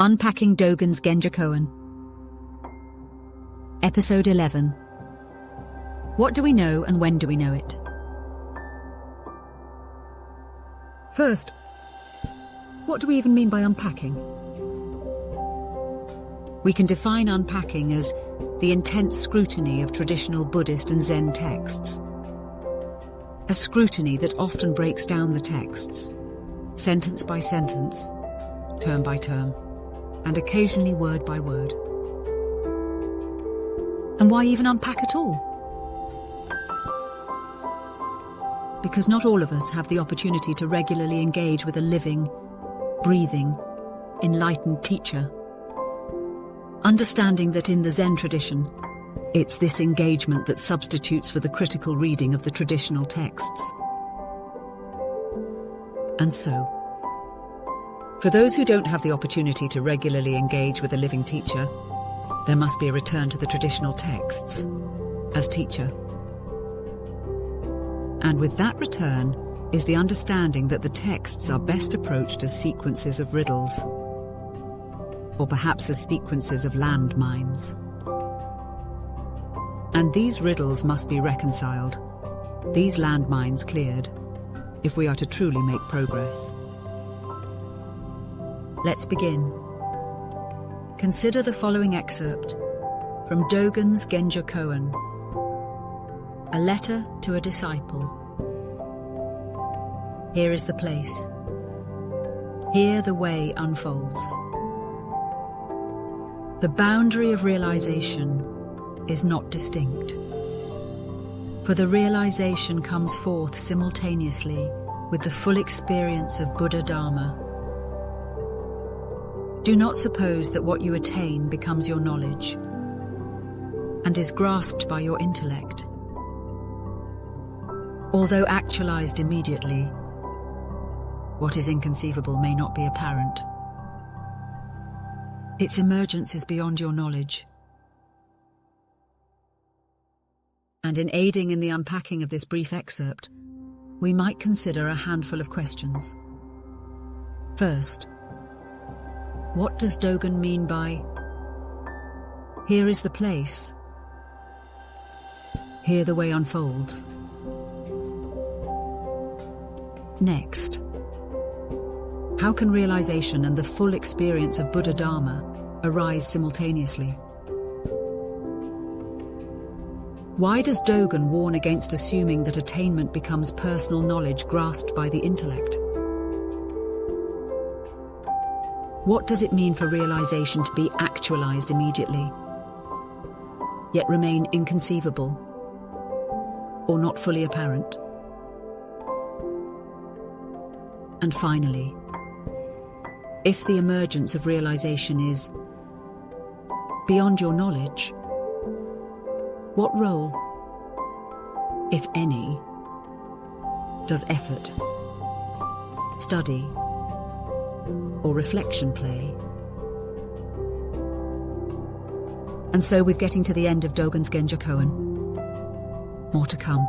Unpacking Dōgen's Genjōkōan. Episode 11. What do we know and when do we know it? First, what do we even mean by unpacking? We can define unpacking as the intense scrutiny of traditional Buddhist and Zen texts. A scrutiny that often breaks down the texts, sentence by sentence, term by term, and occasionally word by word. And why even unpack at all? Because not all of us have the opportunity to regularly engage with a living, breathing, enlightened teacher. Understanding that in the Zen tradition, it's this engagement that substitutes for the critical reading of the traditional texts. And so, for those who don't have the opportunity to regularly engage with a living teacher, there must be a return to the traditional texts as teacher. And with that return is the understanding that the texts are best approached as sequences of riddles, or perhaps as sequences of landmines. And these riddles must be reconciled, these landmines cleared, if we are to truly make progress. Let's begin. Consider the following excerpt from Dōgen's Genjōkōan, a letter to a disciple. Here is the place. Here the way unfolds. The boundary of realization is not distinct, for the realization comes forth simultaneously with the full experience of Buddha Dharma. Do not suppose that what you attain becomes your knowledge and is grasped by your intellect. Although actualized immediately, what is inconceivable may not be apparent. Its emergence is beyond your knowledge. And in aiding in the unpacking of this brief excerpt, we might consider a handful of questions. First, what does Dōgen mean by, here is the place, here the way unfolds? Next, how can realization and the full experience of Buddha Dharma arise simultaneously? Why does Dōgen warn against assuming that attainment becomes personal knowledge grasped by the intellect? What does it mean for realization to be actualized immediately, yet remain inconceivable or not fully apparent? And finally, if the emergence of realization is beyond your knowledge, what role, if any, does effort, study, or reflection play? And so we're getting to the end of Dōgen's Genjōkōan. More to come.